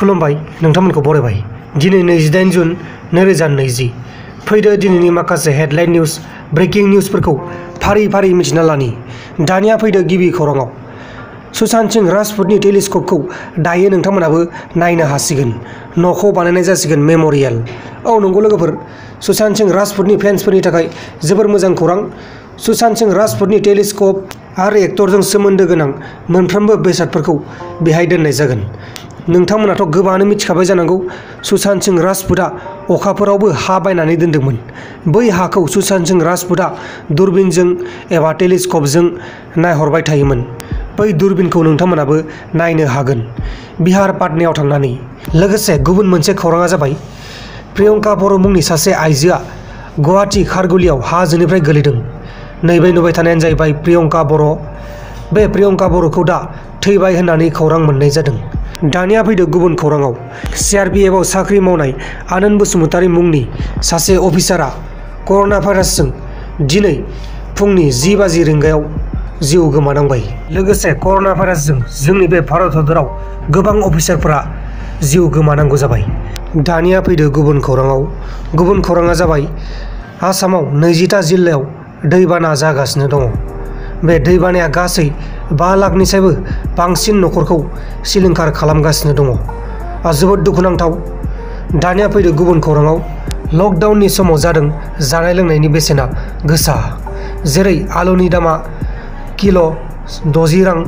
खुलुमबाय नोंथांमोनखौ बरायबाय। दिनै 28 जुन 2020 फैदो दिनैनि माखासे हेडलाइन निउज ब्रेकिं निउजफोरखौ फारि फारि मिथिना लानि। दानिया फैदो गिबि खौराङाव। सुशांत सिंह राजपुतनि टेलिस्क'पखौ दायो नोंथांमोनाबो नायनो हासिगोन। न'खौ बानायनाय जासिगोन मेम'रियेल। औ नंगौ लोगोफोर, सुशांत सिंह राजपुतनि फेन्सफोरनि थाखाय जोबोर मोजां खौरां। सुशांत सिंह राजपुतनि टेलिस्क'प आरो एक्टरजों सोमोन्दो गोनां मोनफ्रोमबो बेसादफोरखौ बेहाय दोननाय जागोन। नोंथांमोनाथ' गोबाङानो मिथिखाबाय जानांगौ, सुशांत सिंह राजपुतआ अखाफोरावबो हा बायनानै दोनदोंमोन। बै हाखौ सुशांत सिंह राजपुतआ दुरबिनजों एबा टेलिस्क'पजों नायहरबाय थायोमोन। बै दुरबिनखौ नोंथांमोनाबो नायनो हागोन बिहार पाटनायाव थांनानै। लोगोसे गुबुन मोनसे खौराङा जाबाय प्रियंका बर' मुंनि सासे आइजोआ गुवाहाटी खारगुलियाव हाजोनिफ्राय गोलैदों। नैबे नुबाय थानायानो जाहैबाय प्रियंका बर'। बे प्रियंका बर'खौ दा थैबाय होननानै खौरां मोननाय जादों। दानिया फैदो गुबुन खौराङाव। CRPFआव साख्रि मावनाय आनन्द बसुमतारी मुंनि सासे अफिसारा कर'ना भाइरासजों दिनै फुंनि 10 बाजि रिंगायाव जिउ गोमानांबाय। लोगोसे कर'ना भाइरासजों जोंनि बे भारत हादराव गोबां अफिसारफोरा जिउ गोमानांगौ जाबाय। दानिया फैदो गुबुन खौराङाव। गुबुन खौराङा जाबाय आसामाव 20टा जिल्लायाव दैबाना जागासिनो दङ। बे दैबानाया गासै 5 लाखनिसायबो बांसिन न'खरखौ सिलिंखार खालामगासिनो दङ। जोबोद दुखुनांथाव। दानिया फैदो गुबुन खौराङाव। लकडाउननि समाव जादों जानाय लोंनायनि बेसेना गोसा। जेरै आलुनि दामा किल' 60 रां,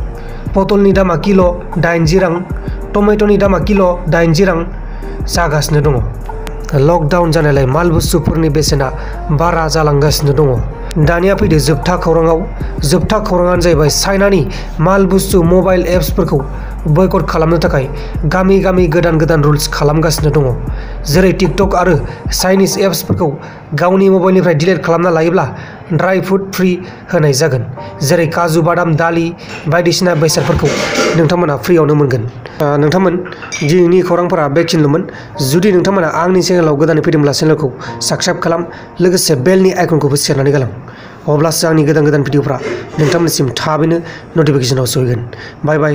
पटलनि दामा किल' 80 रां, टमेट'नि दामा किल' 80 रां जागासिनो दङ। लकडाउन जानायलाय माल बुस्थुफोरनि बेसेना बारा जालांगासिनो दङ। दानिया फैदो जोबथा खौराङाव। जोबथा खौराङानो जाहैबाय चाइनानि माल बुस्थु मबाइल एप्सफोरखौ बयकट खालामनो थाखाय गामि गामि गोदान गोदान रुल्स खालामगासिनो दङ। जेरै टिकटक आरो चाइनिज एप्सफोरखौ गावनि मबाइलनिफ्राय डिलिट खालामना लायोब्ला ड्राइ फ्रुट फ्रि होनाय जागोन। जेरै काजु बादाम दालि बायदिसिना बेसादफोरखौ नोंथांमोना फ्रियावनो मोनगोन। नोंथांमोन दिनैनि खौरांफोरा बेखिनिल'मोन। जुदि नोंथांमोना आंनि चेनेलाव गोदानै फैदोंब्ला चेनेलखौ साबस्क्राइब खालाम, लोगोसे बेलनि आइकनखौबो सेरनानै गालां। अब्लासो आंनि गोदान गोदान भिडिअफ्रा नोंथांमोननिसिम थाबैनो नटिफिकेसनाव सहैगोन। बाय बाय।